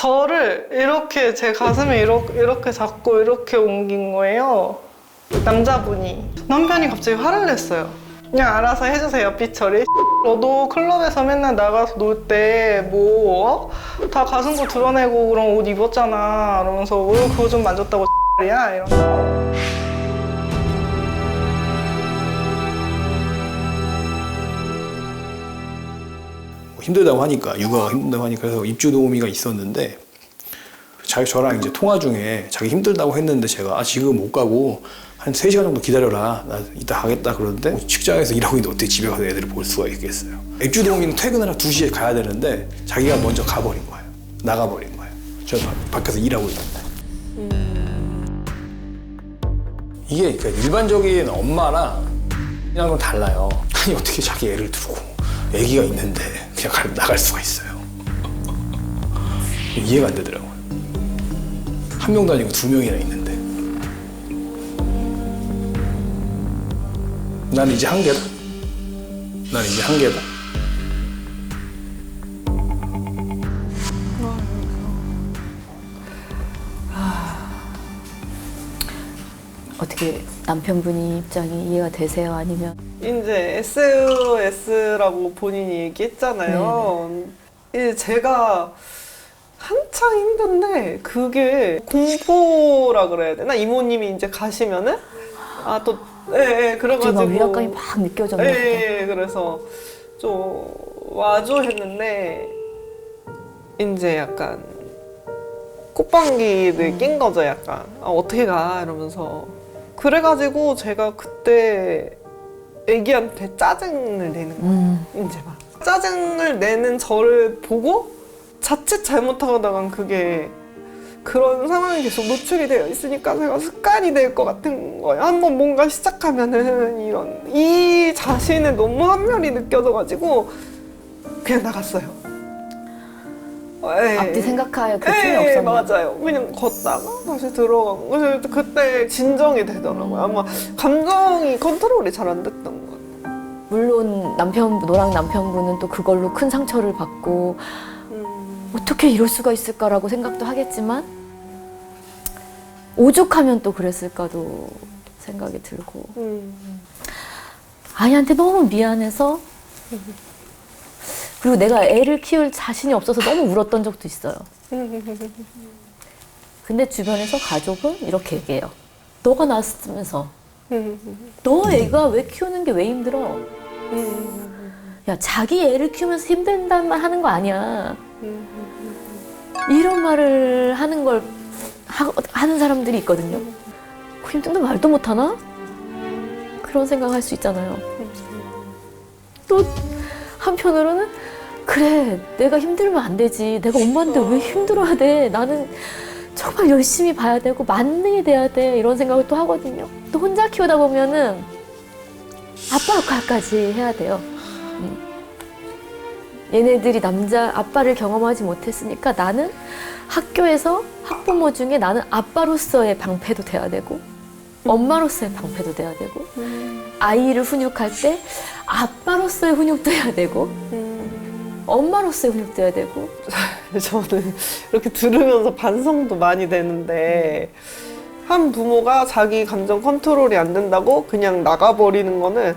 저를 이렇게 제 가슴에 이렇게 잡고 이렇게 옮긴 거예요. 남자분이. 남편이 갑자기 화를 냈어요. 그냥 알아서 해주세요, 삐처리. 너도 클럽에서 맨날 나가서 놀 때 뭐 다 가슴도 드러내고 그런 옷 입었잖아. 이러면서 왜 그거 좀 만졌다고 이야 이러면서. 힘들다고 하니까, 육아가 힘들다고 하니까, 그래서 입주 도우미가 있었는데, 저랑 이제 통화 중에 자기 힘들다고 했는데 제가 지금 못 가고 한 3시간 정도 기다려라. 나 이따 가겠다 그러는데 직장에서 일하고 있는데 어떻게 집에 가서 애들을 볼 수가 있겠어요. 입주 도우미는 퇴근을 한 2시에 가야 되는데 자기가 먼저 가버린 거예요. 나가버린 거예요. 저 밖에서 일하고 있는데. 이게 그러니까 일반적인 엄마랑 그냥 건 달라요. 아니 어떻게 자기 애를 두고 애기가 있는데 그냥 나갈 수가 있어요. 이해가 안 되더라고요. 한 명도 아니고 2명이나 있는데. 난 이제 한계다. 난 이제 한계다. 어떻게 남편분이 입장이 이해가 되세요? 아니면 이제 SOS라고 본인이 얘기했잖아요. 이제 제가 한창 힘든데 그게 공포라 그래야 되나? 이모님이 이제 가시면은 또 그래가지고 위압감이 막 느껴졌나 보다. 그래서 좀 와줘 했는데 이제 약간 콧방귀를 낀 거죠. 약간 어떻게 가 이러면서. 그래가지고 제가 그때 애기한테 짜증을 내는 거예요. 이제 막 짜증을 내는 저를 보고 자칫 잘못하다간 그게 그런 상황이 계속 노출이 되어 있으니까 제가 습관이 될 것 같은 거예요. 한번 뭔가 시작하면은 이 자신에 너무 한멸이 느껴져가지고 그냥 나갔어요. 앞뒤 생각할 그 틈이 없었나? 맞아요. 그냥 걷다가 다시 들어가고. 그래서 그때 진정이 되더라고요. 아마 감정이 컨트롤이 잘 안 됐던 것 같아요. 물론 노랑 남편분은 또 그걸로 큰 상처를 받고 어떻게 이럴 수가 있을까라고 생각도 하겠지만 오죽하면 또 그랬을까도 생각이 들고 아이한테 너무 미안해서 그리고 내가 애를 키울 자신이 없어서 너무 울었던 적도 있어요. 근데 주변에서 가족은 이렇게 얘기해요. 너가 낳았으면서 너 애가 왜 키우는 게 왜 힘들어? 야, 자기 애를 키우면서 힘든다는 말 하는 거 아니야. 이런 말을 하는 걸 하는 사람들이 있거든요. 힘든데 말도 못하나? 그런 생각할 수 있잖아요. 또 한편으로는 그래, 내가 힘들면 안 되지. 내가 엄마인데 왜 힘들어야 돼? 나는 정말 열심히 봐야 되고 만능이 돼야 돼. 이런 생각을 또 하거든요. 또 혼자 키우다 보면은 아빠 역할까지 해야 돼요. 얘네들이 아빠를 경험하지 못했으니까 나는 학교에서 학부모 중에 나는 아빠로서의 방패도 돼야 되고 엄마로서의 방패도 돼야 되고 아이를 훈육할 때 아빠로서의 훈육도 해야 되고 엄마로서의 훈육도 해야 되고. 저는 이렇게 들으면서 반성도 많이 되는데 한 부모가 자기 감정 컨트롤이 안 된다고 그냥 나가버리는 거는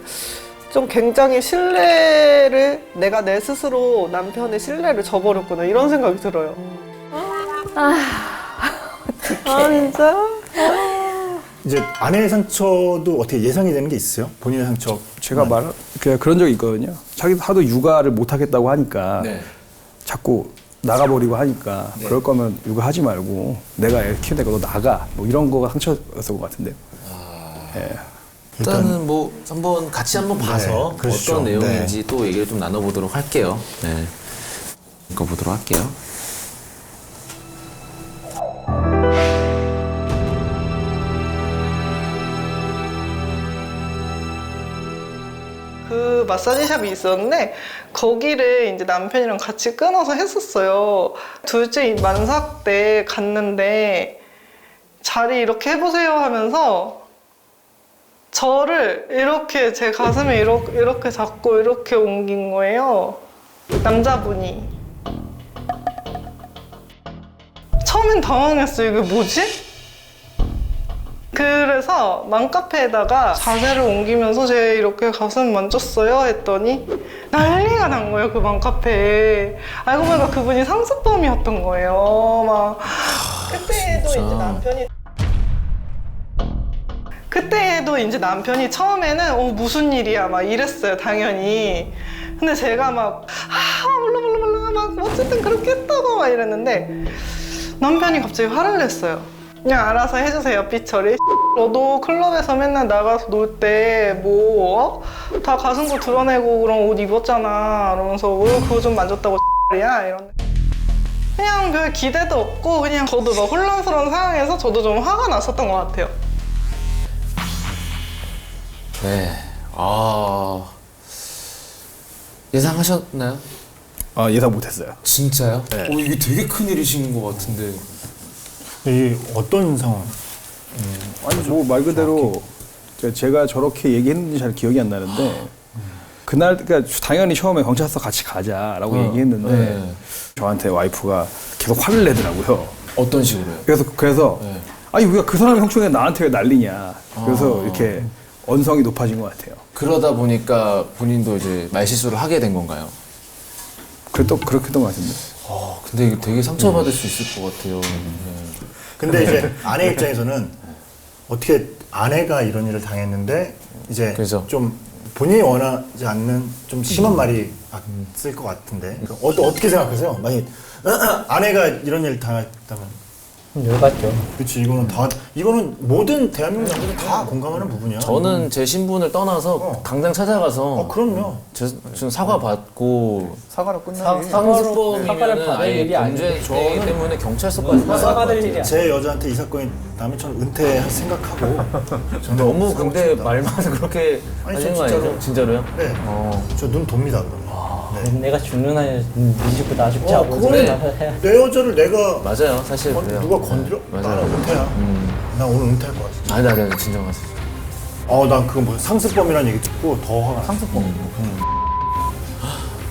좀 굉장히 내가 내 스스로 남편의 신뢰를 저버렸구나 이런 생각이 들어요. 진짜? 이제 아내의 상처도 어떻게 예상이 되는 게 있어요? 본인의 상처. 제가 그런 적이 있거든요. 자기도 하도 육아를 못 하겠다고 하니까 자꾸 나가버리고 하니까 그럴 거면 육아하지 말고 내가 애 키우니까 너 나가. 뭐 이런 거가 상처였던 것 같은데요. 일단은 뭐 한번 같이 한번 봐서 그렇죠. 어떤 내용인지 또 얘기를 좀 나눠보도록 할게요. 읽어보도록 할게요. 그 마사지샵이 있었는데 거기를 이제 남편이랑 같이 끊어서 했었어요. 둘째 만삭 때 갔는데 자리 이렇게 해보세요 하면서 저를 이렇게 제 가슴에 이렇게 잡고 이렇게 옮긴 거예요. 남자분이. 처음엔 당황했어요. 이게 뭐지? 그래서 맘카페에다가 자세를 옮기면서 제 이렇게 가슴 만졌어요 했더니 난리가 난 거예요. 그 맘카페에. 알고 보니까 그분이 상습범이었던 거예요. 막 그때도 이제 남편이 처음에는 무슨 일이야 막 이랬어요. 당연히. 근데 제가 막 몰라 막 어쨌든 그렇게 했다고 막 이랬는데 남편이 갑자기 화를 냈어요. 그냥 알아서 해주세요, 삐처리. 너도 클럽에서 맨날 나가서 놀 때 뭐 다 가슴도 드러내고 그런 옷 입었잖아. 이러면서 왜 그거 좀 만졌다고 이야 이런. 그냥 별 기대도 없고 그냥 저도 막 혼란스러운 상황에서 저도 좀 화가 났었던 것 같아요. 네. 예상하셨나요? 아, 예상 못했어요. 진짜요? 네. 이게 되게 큰 일이신 것 같은데. 이 어떤 상황? 아니 뭐 말 그대로 제가 저렇게 얘기했는지 잘 기억이 안 나는데 그날 그러니까 당연히 처음에 경찰서 같이 가자라고 얘기했는데 네. 저한테 와이프가 계속 화를 내더라고요. 어떤 식으로요? 그래서 네. 아니 왜 그 사람이 형충에 나한테 왜 난리냐. 그래서 이렇게 언성이 높아진 것 같아요. 그러다 보니까 본인도 이제 말실수를 하게 된 건가요? 그렇게 했던 것 같은데. 근데 이게 되게 상처받을 수 있을 것 같아요. 근데 이제 아내 입장에서는 어떻게 아내가 이런 일을 당했는데 이제 그죠. 좀 본인이 원하지 않는 좀 심한 말이 쓸 것 같은데 어떻게 생각하세요? 만약 아내가 이런 일을 당했다면 열받죠. 그렇지 이거는 모든 대한민국 남자들 다 공감하는 부분이야. 저는 제 신분을 떠나서 당장 찾아가서 그럼요. 좀 사과 받고 사과로 끝나요. 사과를 상습범이면 받을 아예 일이 아니에요. 범죄 때문에 경찰서까지 가야 사과될 될것 일이 같아요. 제 여자한테 이 사건이 나면 저는 은퇴할 생각하고 저는 너무 사고 근데 싶습니다. 말만 그렇게 아니, 하시는 저 거 진짜로. 아니죠? 진짜로요? 네. 저 눈 돕니다 그러면. 네. 내가 죽는 한에 네 죽고 나 죽지 않고 그거는 해야 내 여자를 내가 맞아요, 사실 그래요. 누가 건드려? 맞아요. 나는 은퇴야. 나 오늘 은퇴할 거야 진짜. 아니, 진정하세요. 난 그거 뭐 상습범이라는 얘기 듣고 더 화가 나. 상습범.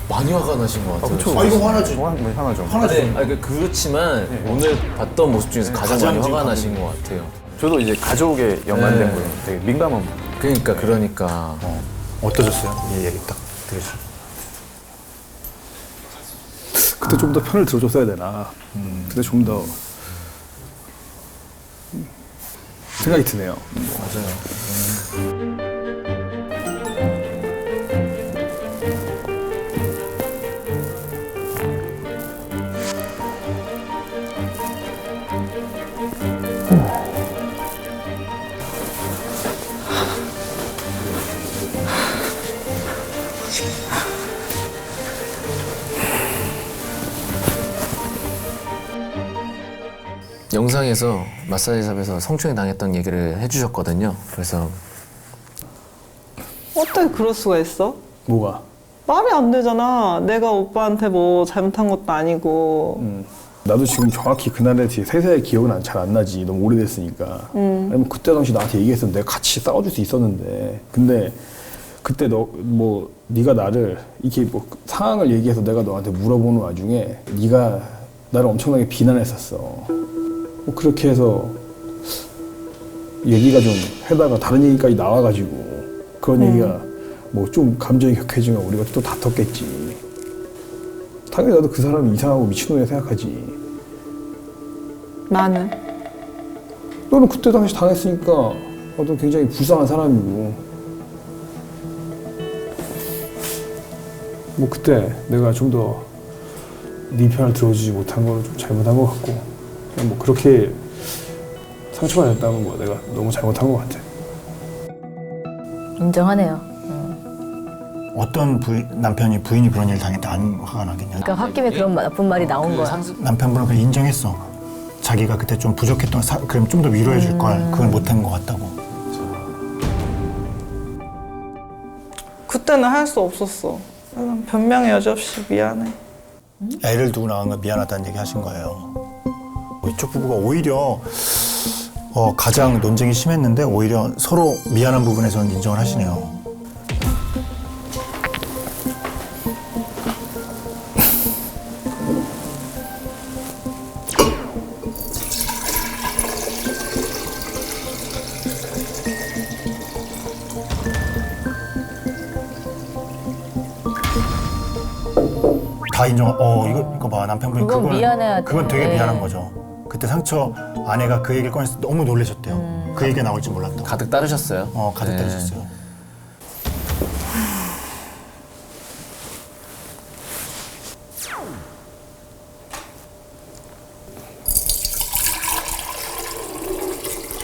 많이 화가 나신 것 같아요. 이거 화나지. 화나죠. 화나지. 그렇지만 오늘 봤던 모습 중에서 가장 많이 가장 화가 지금 나신 것 같아요. 저도 이제 가족에 연관된 네. 거예요. 되게 민감한 거. 그러니까. 어떠셨어요? 이 얘기 딱 들으시고. 그때 좀 더 편을 들어줬어야 되나. 그때 좀 더 생각이 드네요. 맞아요. 영상에서 마사지샵에서 성추행 당했던 얘기를 해주셨거든요. 그래서 어떻게 그럴 수가 있어? 뭐가? 말이 안 되잖아. 내가 오빠한테 뭐 잘못한 것도 아니고. 나도 지금 정확히 그날의 세세의 기억은 잘 안 나지. 너무 오래됐으니까. 아니면 그때 당시 나한테 얘기했으면 내가 같이 싸워줄 수 있었는데. 근데 그때 네가 나를 이렇게 뭐 상황을 얘기해서 내가 너한테 물어보는 와중에 네가 나를 엄청나게 비난했었어. 뭐 그렇게 해서 얘기가 좀 하다가 다른 얘기까지 나와가지고 그런 얘기가 뭐 좀 감정이 격해지면 우리가 또 다퉜겠지. 당연히 나도 그 사람이 이상하고 미친놈이라 생각하지. 나는? 너는 그때 당시 당했으니까 너도 굉장히 불쌍한 사람이고 뭐 그때 내가 좀 더 네 편을 들어주지 못한 거는 좀 잘못한 것 같고 그냥 뭐 그렇게 상처가 됐다면 뭐 내가 너무 잘못한 것 같아. 인정하네요. 어떤 남편이 부인이 그런 일을 당했다 안 화가 나겠냐. 그러니까 홧김에 그런 나쁜 말이 나온 거야. 남편분은 그냥 인정했어. 자기가 그때 좀 부족했던 그럼 좀 더 위로해 줄 걸. 그걸 못한 것 같다고. 그때는 할 수 없었어. 변명의 여지 없이 미안해. 애를 두고 나간 거 미안하다는 얘기 하신 거예요. 이쪽 부부가 오히려 가장 논쟁이 심했는데 오히려 서로 미안한 부분에서는 인정을 하시네요. 다 인정. 이거 봐 남편분이 그건 그거는- 미안해야 돼. 그건 되게 네. 미안한 거죠. 그때 상처 아내가 그 얘기를 꺼냈을 때 너무 놀라셨대요. 그 얘기가 나올 줄 몰랐다고. 가득 따르셨어요. 가득 네. 따르셨어요.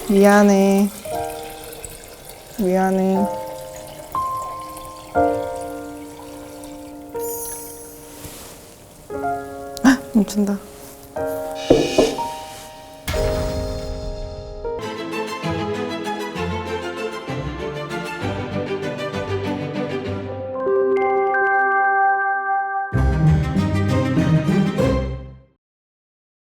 미안해. 미안해. 아, 멈춘다.